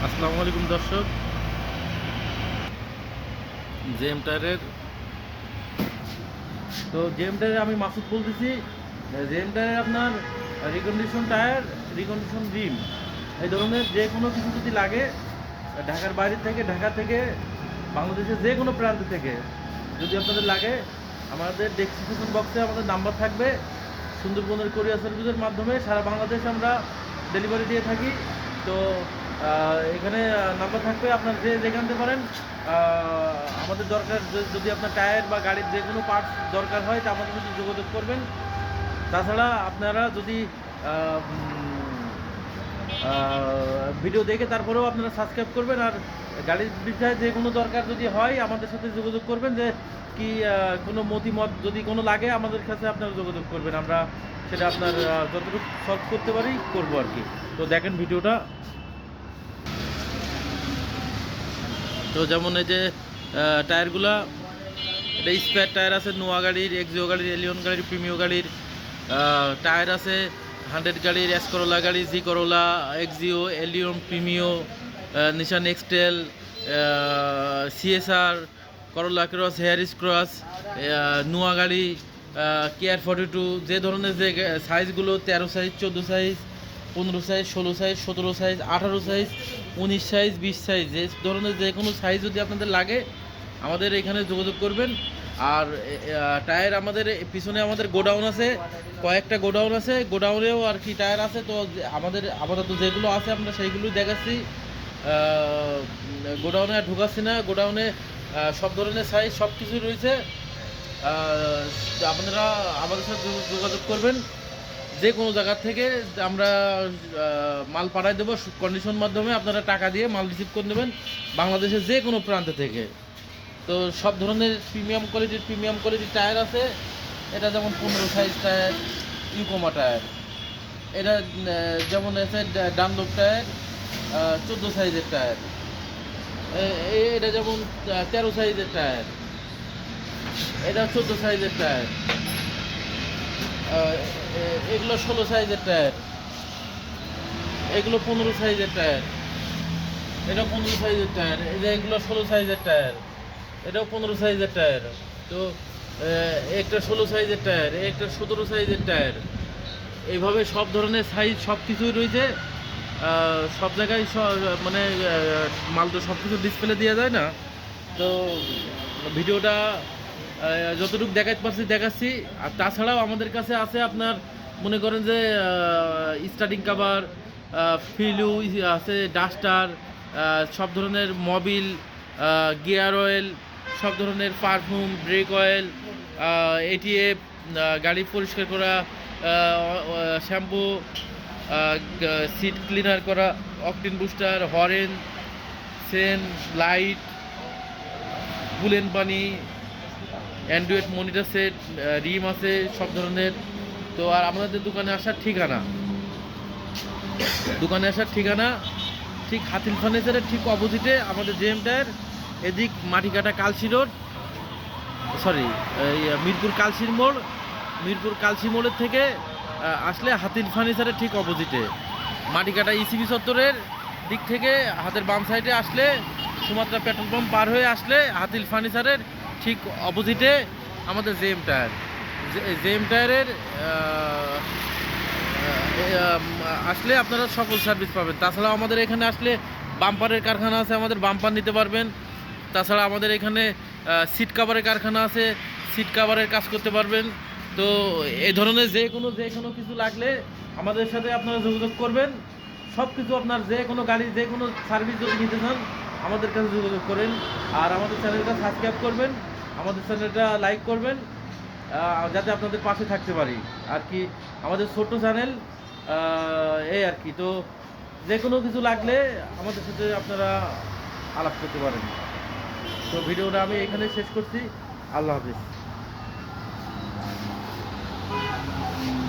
আসসালামু আলাইকুম দর্শক। জেএম টায়ারের জেএম টায়ারে আমি মাসুদ বলতেছি। জেএম টায়ারে আপনার রিকন্ডিশন টায়ার, রিকন্ডিশন রিম, এই ধরনের যে কোনো কিছু যদি লাগে, ঢাকার বাইরে থেকে, ঢাকা থেকে, বাংলাদেশের যে কোনো প্রান্ত থেকে যদি আপনাদের লাগে, আমাদের ডেসক্রিপশন বক্সে আমাদের নাম্বার থাকবে। সুন্দরবনের কোরিয়ার সার্ভিসের মাধ্যমে সারা বাংলাদেশে আমরা ডেলিভারি দিয়ে থাকি। তো এখানে নাম্বার থাকবে, আপনার যেখানতে পারেন। আমাদের দরকার, যদি আপনার টায়ার বা গাড়ির যে কোনো পার্টস দরকার হয় তা আমাদের সাথে যোগাযোগ করবেন। তাছাড়া আপনারা যদি ভিডিও দেখে তারপরেও আপনারা সাবস্ক্রাইব করবেন। আর গাড়ির বিষয়ে যে কোনো দরকার যদি হয় আমাদের সাথে যোগাযোগ করবেন, যে কি কোনো মতামত যদি কোনো লাগে আমাদের কাছে আপনারা যোগাযোগ করবেন। আমরা সেটা আপনার যতটুকু সলভ করতে পারি করবো আর কি। তো দেখেন ভিডিওটা। তো যেমন এই যে টায়ারগুলা, এটা স্পেয়ার টায়ার আছে নোয়া গাড়ির, এক্সিও গাড়ির, এলিয়ন গাড়ির, প্রিমিও গাড়ির টায়ার আছে। 100 গাড়ির, এস করোলা গাড়ি, জি করোলা, এক্সিও, এলিয়ন, প্রিমিও, নিশান এক্সটেল, সিএসআর, করোলা ক্রস, হেয়ারিস ক্রস, নোয়া গাড়ি, কেয়ার 42, যে ধরনের যে সাইজগুলো 13 size, 14 size, 15 size, 16 size, 17 size, 18 size, 19 size, 20 size, যে ধরনের যে কোনো সাইজ যদি আপনাদের লাগে আমাদের এখানে যোগাযোগ করবেন। আর টায়ার আমাদের পিছনে আমাদের গোডাউন আছে, কয়েকটা গোডাউন আছে, গোডাউনেও আর কি টায়ার আছে। তো আমাদের আপাতত যেগুলো আছে আমরা সেইগুলোই দেখাচ্ছি। গোডাউনে আর ঢুকাচ্ছি না। গোডাউনে সব ধরনের সাইজ সব কিছুই রয়েছে। আপনারা আমাদের সাথে যোগাযোগ করবেন। যে কোনো জায়গা থেকে আমরা মাল পাঠাই দেবো কন্ডিশন মাধ্যমে। আপনারা টাকা দিয়ে মাল রিসিভ করে নেবেন বাংলাদেশের যে কোনো প্রান্ত থেকে। তো সব ধরনের প্রিমিয়াম কোয়ালিটির টায়ার আছে। এটা যেমন 15 সাইজ টায়ার, ইউকোমা টায়ার। এটা যেমন আছে ডানলোপ টায়ার, 14 সাইজের টায়ার। এটা যেমন 13 সাইজের টায়ার, এটা 14 সাইজের টায়ার। এগুলো 16 সাইজের টায়ার, এগুলো 15 সাইজের টায়ার, এটা 15 সাইজের টায়ার, এগুলো 16 সাইজের টায়ার, এটাও 15 সাইজের টায়ার। তো একটা 16 সাইজের টায়ার, একটা 17 সাইজের টায়ার। এইভাবে সব ধরনের সাইজ সব কিছুই রয়েছে। সব জায়গায় মানে মাল তো সব কিছু ডিসপ্লে দেওয়া যায় না। তো ভিডিওটা যতটুকু দেখাতে পারছি দেখাচ্ছি। আর তাছাড়াও আমাদের কাছে আছে আপনার, মনে করেন যে স্টার্টিং কাভার, ফিলু আছে, ডাস্টার, সব ধরনের মোবিল, গিয়ার অয়েল, সব ধরনের পারফিউম, ব্রেক অয়েল, এটিএফ, গাড়ি পরিষ্কার করা, শ্যাম্পু, সিট ক্লিনার করা, অকটিন বুস্টার, হরেন, সেন, লাইট, বুলেন পানি, অ্যান্ড্রয়েড মনিটর সেট, রিম আছে সব ধরনের। তো আর আমাদের দোকানে আসার ঠিকানা ঠিক হাতিল ফার্নিচারের ঠিক অপোজিটে আমাদের জেএম টায়ার। এদিক মাটিকাটা কালসি রোড, সরি, মিরপুর কালসি মোড়ের থেকে আসলে হাতিল ফার্নিচারের ঠিক অপোজিটে, মাটিকাটা ইসিবি চত্বরের দিক থেকে হাতের বাম সাইডে আসলে, সুমাত্রা পেট্রোল পাম্প পার হয়ে আসলে হাতিল ফার্নিচারের ঠিক অপোজিটে আমাদের জেএম টায়ার। জেএম টায়ারের আসলে আপনারা সকল সার্ভিস পাবেন। তাছাড়াও আমাদের এখানে আসলে বাম্পারের কারখানা আছে, আমাদের বাম্পার নিতে পারবেন। তাছাড়া আমাদের এখানে সিট কাভারের কারখানা আছে, সিট কাভারের কাজ করতে পারবেন। তো এই ধরনের যে কোনো কিছু লাগলে আমাদের সাথে আপনারা যোগাযোগ করবেন। সব কিছু আপনার যে কোনো গাড়ির যে কোনো সার্ভিস যদি নিতে চান আমাদের কাছে যোগাযোগ করেন। আর আমাদের চ্যানেলটা সাবস্ক্রাইব করবেন, আমাদের চ্যানেলটা লাইক করবেন, যাতে আপনাদের পাশে থাকতে পারি আর কি। আমাদের ছোট্ট চ্যানেল, এই আর কি। তো যে কোনো কিছু লাগলে আমাদের সাথে আপনারা আলাপ করতে পারেন। তো ভিডিওটা আমি এখানে শেষ করছি। আল্লাহ হাফিজ।